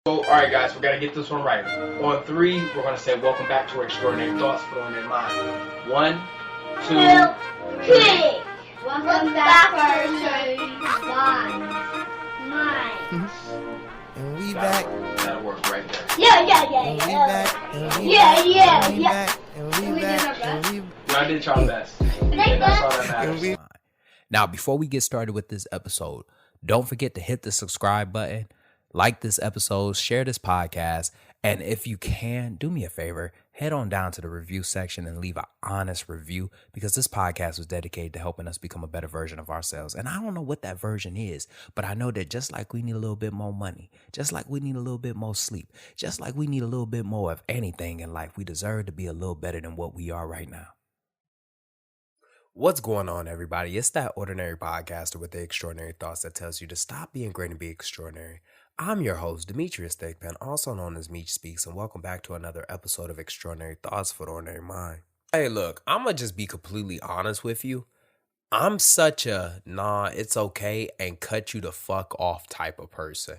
So, all right, guys, we got to get this one right. On three, we're going to say, welcome back to Extraordinary Thoughts for On Their Mind. 1, 2, 3. Welcome back to Extraordinary Minds. And we back. That'll work right there. Yeah. And we back. And we Yeah. back. And we back. And we Y'all did y'all best. And that's all that matters. Now, before we get started with this episode, don't forget to hit the subscribe button, like this episode, share this podcast, and if you can, do me a favor, head on down to the review section and leave an honest review, because this podcast was dedicated to helping us become a better version of ourselves. And I don't know what that version is, but I know that just like we need a little bit more money, just like we need a little bit more sleep, just like we need a little bit more of anything in life, we deserve to be a little better than what we are right now. What's going on, everybody? It's that ordinary podcaster with the extraordinary thoughts that tells you to stop being great and be extraordinary. I'm your host, Demetrius Thigpen, also known as Meech Speaks, and welcome back to another episode of Extraordinary Thoughts for the Ordinary Mind. Hey, look, I'm going to just be completely honest with you. I'm such a it's okay and cut you the fuck off type of person.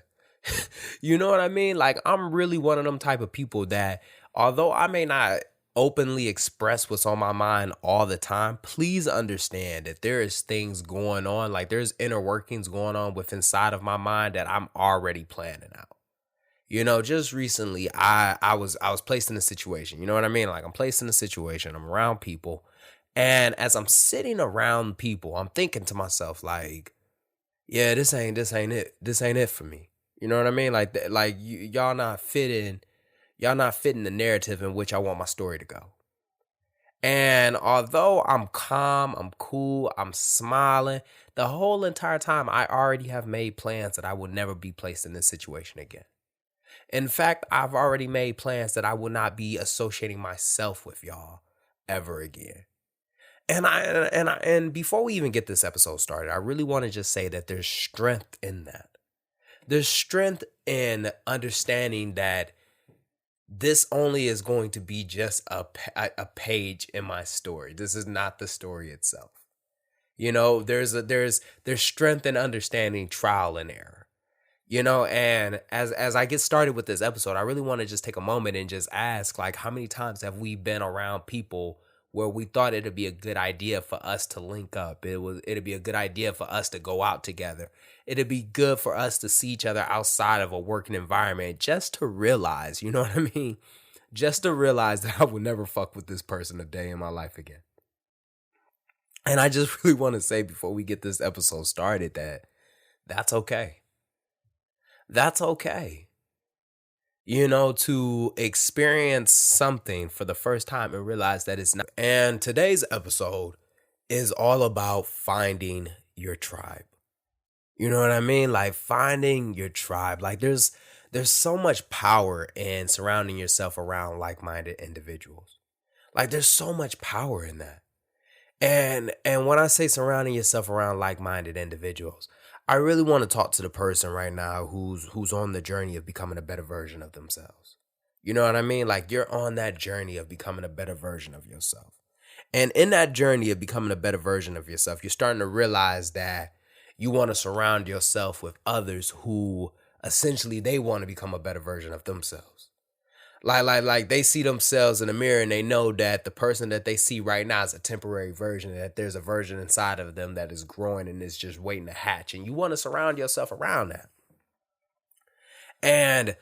You know what I mean? Like, I'm really one of them type of people that, although I may not openly express what's on my mind all the time, please understand that there is things going on, like there's inner workings going on with inside of my mind that I'm already planning out. You know, just recently I was placed in a situation, you know what I mean? Like, I'm placed in a situation, I'm around people, and as I'm sitting around people, I'm thinking to myself, like, yeah, this ain't it for me. You know what I mean? Like y'all not fitting the narrative in which I want my story to go. And although I'm calm, I'm cool, I'm smiling, the whole entire time I already have made plans that I will never be placed in this situation again. In fact, I've already made plans that I will not be associating myself with y'all ever again. And before we even get this episode started, I really want to just say that there's strength in that. There's strength in understanding that this only is going to be just a page in my story. This is not the story itself. You know, there's strength in understanding trial and error. You know, and as I get started with this episode, I really want to just take a moment and just ask, like, how many times have we been around people where we thought it'd be a good idea for us to link up? It'd be a good idea for us to go out together. It'd be good for us to see each other outside of a working environment, just to realize, you know what I mean? Just to realize that I would never fuck with this person a day in my life again. And I just really want to say before we get this episode started that that's okay. That's okay. You know, to experience something for the first time and realize that it's not. And today's episode is all about finding your tribe. You know what I mean? Like, finding your tribe. Like, there's so much power in surrounding yourself around like-minded individuals. Like, there's so much power in that. And when I say surrounding yourself around like-minded individuals, I really want to talk to the person right now who's on the journey of becoming a better version of themselves. You know what I mean? Like, you're on that journey of becoming a better version of yourself. And in that journey of becoming a better version of yourself, you're starting to realize that you want to surround yourself with others who essentially they want to become a better version of themselves. Like they see themselves in the mirror and they know that the person that they see right now is a temporary version, that there's a version inside of them that is growing and is just waiting to hatch. And you want to surround yourself around that. And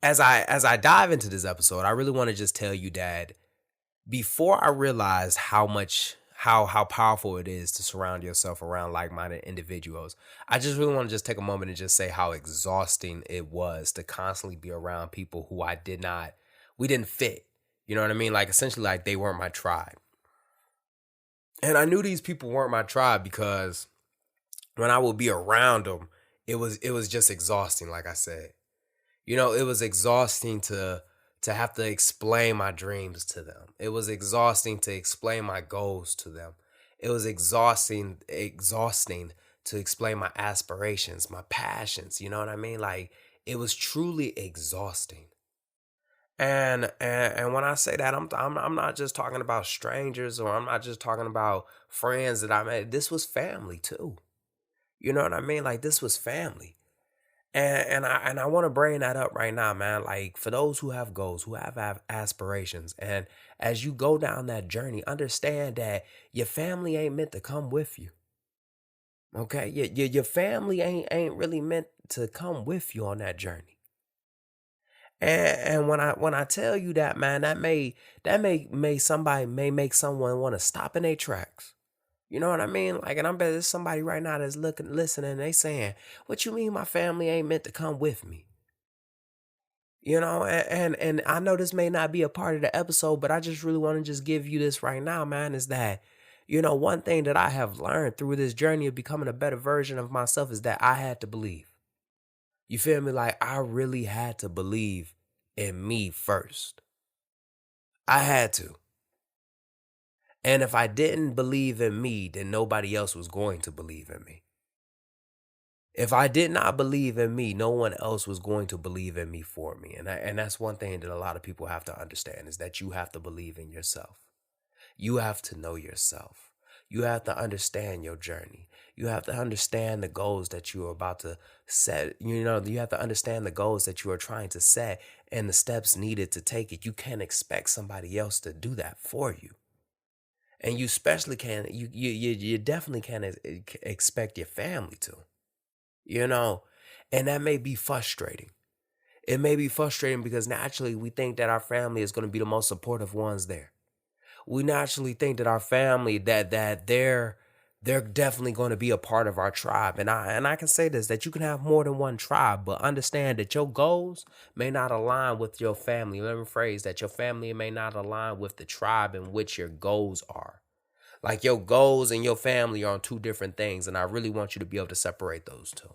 as I dive into this episode, I really want to just tell you that before I realized how powerful it is to surround yourself around like-minded individuals, I just really want to just take a moment and just say how exhausting it was to constantly be around people who we didn't fit. You know what I mean? Like, essentially, like, they weren't my tribe. And I knew these people weren't my tribe because when I would be around them, it was just exhausting, like I said. You know, it was exhausting to have to explain my dreams to them. It was exhausting to explain my goals to them. It was exhausting to explain my aspirations, my passions. You know what I mean? Like, it was truly exhausting. And when I say that, I'm not just talking about strangers, or I'm not just talking about friends that I met. This was family too. You know what I mean? Like, this was family. And I want to bring that up right now, man. Like, for those who have goals, who have aspirations, and as you go down that journey, understand that your family ain't meant to come with you. Okay, your family ain't really meant to come with you on that journey. And when I tell you that, man, that may somebody may make someone want to stop in their tracks. You know what I mean? Like, and I bet there's somebody right now that's listening, they saying, "What you mean my family ain't meant to come with me?" You know, and I know this may not be a part of the episode, but I just really want to just give you this right now, man, is that, one thing that I have learned through this journey of becoming a better version of myself is that I had to believe. You feel me? Like, I really had to believe in me first. I had to. And if I didn't believe in me, then nobody else was going to believe in me. If I did not believe in me, no one else was going to believe in me for me. And that's one thing that a lot of people have to understand, is that you have to believe in yourself. You have to know yourself. You have to understand your journey. You have to understand the goals that you are about to set. You have to understand the goals that you are trying to set and the steps needed to take it. You can't expect somebody else to do that for you. And you especially can't, you definitely can't expect your family to, and that may be frustrating. It may be frustrating because naturally we think that our family is going to be the most supportive ones there. We naturally think that our family, that they're definitely going to be a part of our tribe. And I can say this, that you can have more than one tribe, but understand that your goals may not align with your family. Let me phrase that: your family may not align with the tribe in which your goals are. Like, your goals and your family are on two different things, and I really want you to be able to separate those two.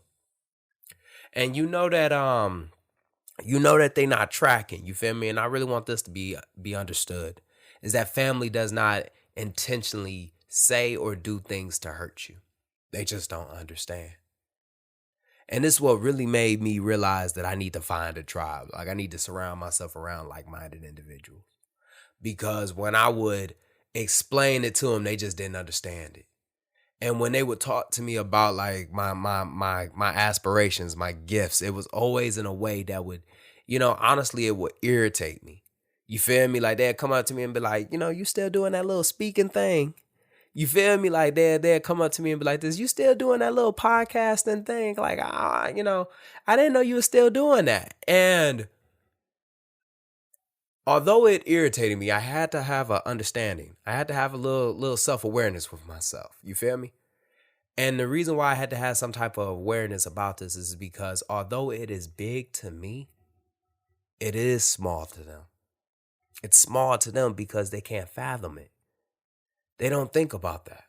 And that they're not tracking. You feel me? And I really want this to be understood, is that family does not intentionally say or do things to hurt you. They just don't understand. And this is what really made me realize that I need to find a tribe. Like, I need to surround myself around like-minded individuals. Because when I would explain it to them, they just didn't understand it. And when they would talk to me about, like, my aspirations, my gifts, it was always in a way that would, honestly, it would irritate me. You feel me? Like, they'd come up to me and be like, you still doing that little speaking thing? You feel me? Like, they'd come up to me and be like this, you still doing that little podcasting thing? Like, I didn't know you were still doing that. And although it irritated me, I had to have an understanding. I had to have a little self-awareness with myself. You feel me? And the reason why I had to have some type of awareness about this is because although it is big to me, it is small to them. It's small to them because they can't fathom it. They don't think about that.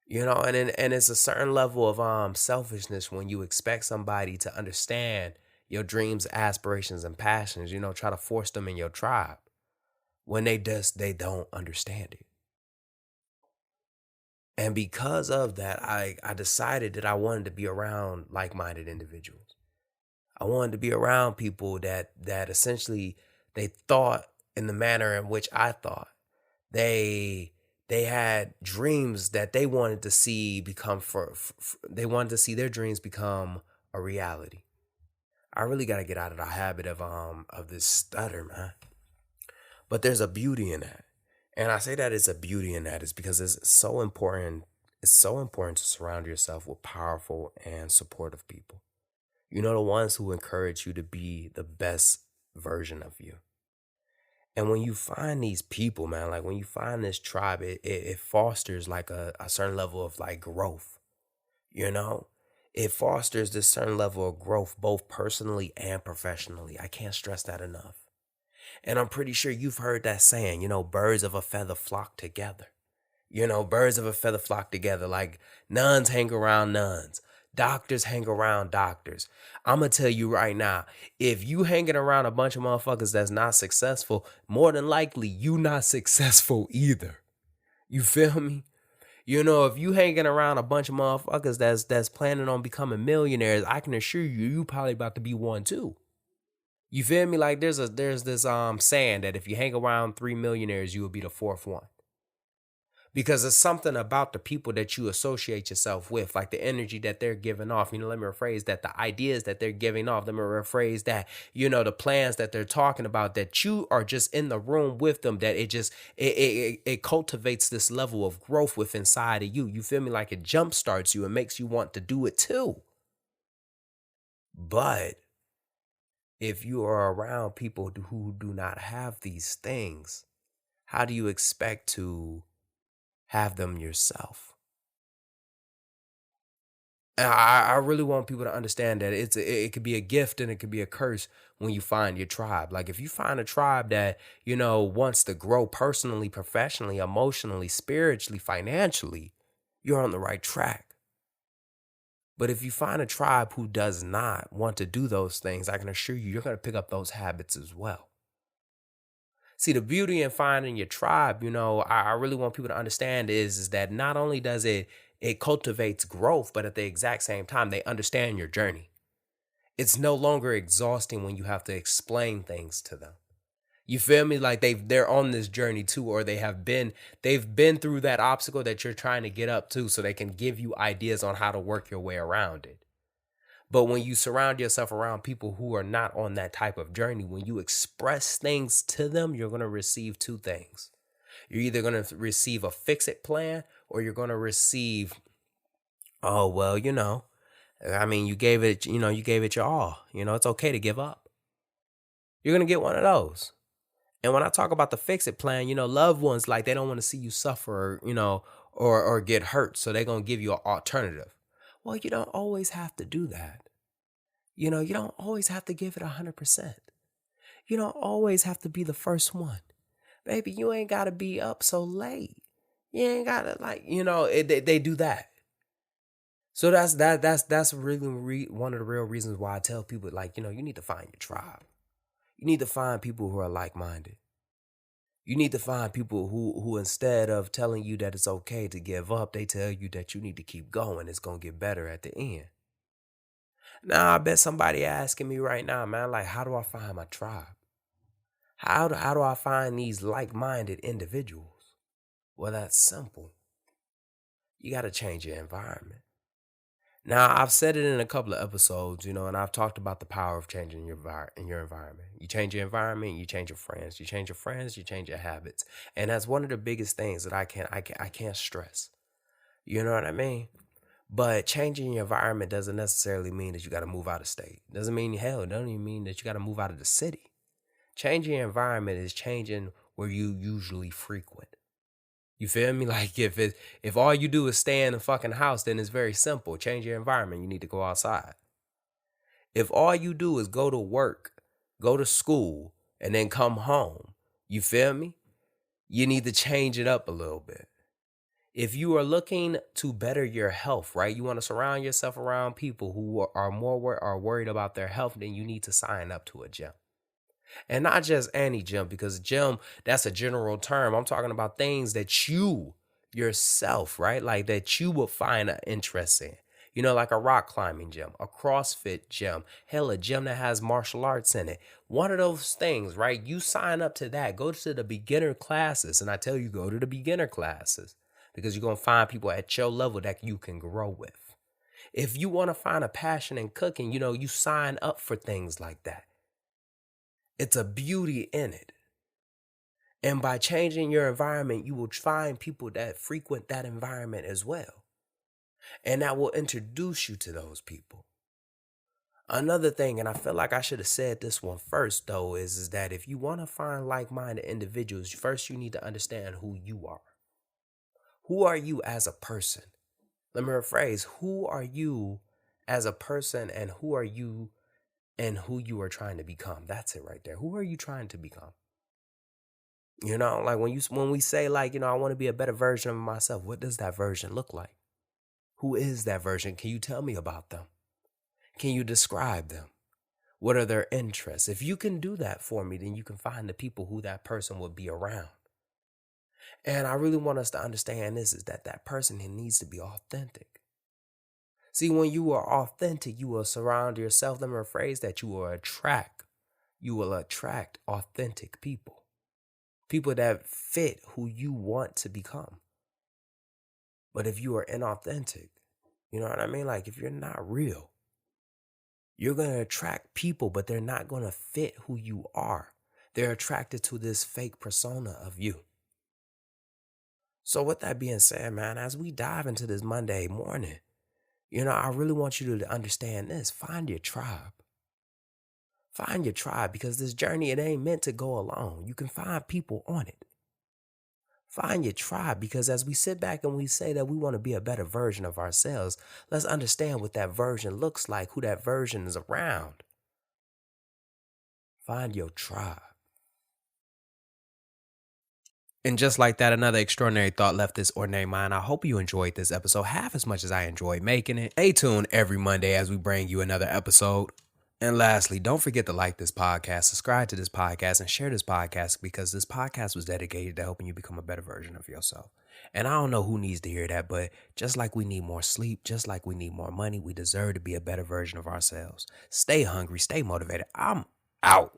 And it's a certain level of selfishness when you expect somebody to understand your dreams, aspirations, and passions, try to force them in your tribe when they don't understand it. And because of that, I decided that I wanted to be around like-minded individuals. I wanted to be around people that essentially they thought in the manner in which I thought. They had dreams that they wanted to see become they wanted to see their dreams become a reality. I really got to get out of the habit of this stutter, man. But there's a beauty in that. And I say that it's a beauty in that is because it's so important. It's so important to surround yourself with powerful and supportive people. The ones who encourage you to be the best version of you. And when you find these people, man, like when you find this tribe, it fosters like a certain level of like growth, It fosters this certain level of growth, both personally and professionally. I can't stress that enough. And I'm pretty sure you've heard that saying, birds of a feather flock together. Birds of a feather flock together. Like, nuns hang around nuns. Doctors hang around doctors. I'm going to tell you right now, if you hanging around a bunch of motherfuckers that's not successful, more than likely you not successful either. You feel me? If you hanging around a bunch of motherfuckers that's planning on becoming millionaires, I can assure you probably about to be one too. You feel me? Like, there's this saying that if you hang around 3 millionaires, you will be the fourth one. Because it's something about the people that you associate yourself with, like the energy that they're giving off. Let me rephrase that. The ideas that they're giving off. Let me rephrase that. The plans that they're talking about, that you are just in the room with them, that it cultivates this level of growth within inside of you. You feel me? Like it jumpstarts you and makes you want to do it too. But if you are around people who do not have these things, how do you expect to have them yourself? And I really want people to understand that it could be a gift and it could be a curse when you find your tribe. Like if you find a tribe that, wants to grow personally, professionally, emotionally, spiritually, financially, you're on the right track. But if you find a tribe who does not want to do those things, I can assure you, you're going to pick up those habits as well. See, the beauty in finding your tribe, I really want people to understand is that not only does it cultivates growth, but at the exact same time, they understand your journey. It's no longer exhausting when you have to explain things to them. You feel me? Like they're on this journey too, or they've been through that obstacle that you're trying to get up to, so they can give you ideas on how to work your way around it. But when you surround yourself around people who are not on that type of journey, when you express things to them, you're going to receive two things. You're either going to receive a fix-it plan, or you're going to receive, oh, well, you gave it your all. It's okay to give up. You're going to get one of those. And when I talk about the fix-it plan, loved ones, like they don't want to see you suffer, or get hurt. So they're going to give you an alternative. Well, you don't always have to do that. You don't always have to give it 100%. You don't always have to be the first one. Baby, you ain't got to be up so late. You ain't got to they do that. So that's really one of the real reasons why I tell people, you need to find your tribe. You need to find people who are like-minded. You need to find people who instead of telling you that it's okay to give up, they tell you that you need to keep going. It's going to get better at the end. Now, I bet somebody asking me right now, man, like, how do I find my tribe? How do I find these like-minded individuals? Well, that's simple. You got to change your environment. Now, I've said it in a couple of episodes, and I've talked about the power of changing your environment. You change your environment, you change your friends. You change your friends, you change your habits. And that's one of the biggest things that I can't stress. You know what I mean? But changing your environment doesn't necessarily mean that you got to move out of state. Doesn't mean, hell, it doesn't even mean that you got to move out of the city. Changing your environment is changing where you usually frequent. You feel me? Like if all you do is stay in the fucking house, then it's very simple. Change your environment. You need to go outside. If all you do is go to work, go to school, and then come home, you feel me? You need to change it up a little bit. If you are looking to better your health, right? You want to surround yourself around people who are worried about their health, then you need to sign up to a gym. And not just any gym, because gym, that's a general term. I'm talking about things that you yourself, right? Like that you will find an interest in. Like a rock climbing gym, a CrossFit gym, hell, a gym that has martial arts in it. One of those things, right? You sign up to that. Go to the beginner classes. And I tell you, go to the beginner classes because you're going to find people at your level that you can grow with. If you want to find a passion in cooking, you sign up for things like that. It's a beauty in it. And by changing your environment, you will find people that frequent that environment as well. And that will introduce you to those people. Another thing, and I feel like I should have said this one first, though, is that if you want to find like-minded individuals, first you need to understand who you are. Who are you as a person? Let me rephrase. Who are you as a person, and who are you and who you are trying to become? That's it right there. Who are you trying to become? Like when we say I want to be a better version of myself, what does that version look like? Who is that version? Can you tell me about them? Can you describe them? What are their interests? If you can do that for me, then you can find the people who that person would be around. And I really want us to understand this, is that person needs to be authentic. See, when you are authentic, you will surround yourself. Let me rephrase that. You will attract authentic people. People that fit who you want to become. But if you are inauthentic, you know what I mean? Like if you're not real, you're going to attract people, but they're not going to fit who you are. They're attracted to this fake persona of you. So with that being said, man, as we dive into this Monday morning, I really want you to understand this. Find your tribe. Find your tribe, because this journey, it ain't meant to go alone. You can find people on it. Find your tribe, because as we sit back and we say that we want to be a better version of ourselves, let's understand what that version looks like, who that version is around. Find your tribe. And just like that, another extraordinary thought left this ordinary mind. I hope you enjoyed this episode half as much as I enjoyed making it. Stay tuned every Monday as we bring you another episode. And lastly, don't forget to like this podcast, subscribe to this podcast, and share this podcast, because this podcast was dedicated to helping you become a better version of yourself. And I don't know who needs to hear that, but just like we need more sleep, just like we need more money, we deserve to be a better version of ourselves. Stay hungry, stay motivated. I'm out.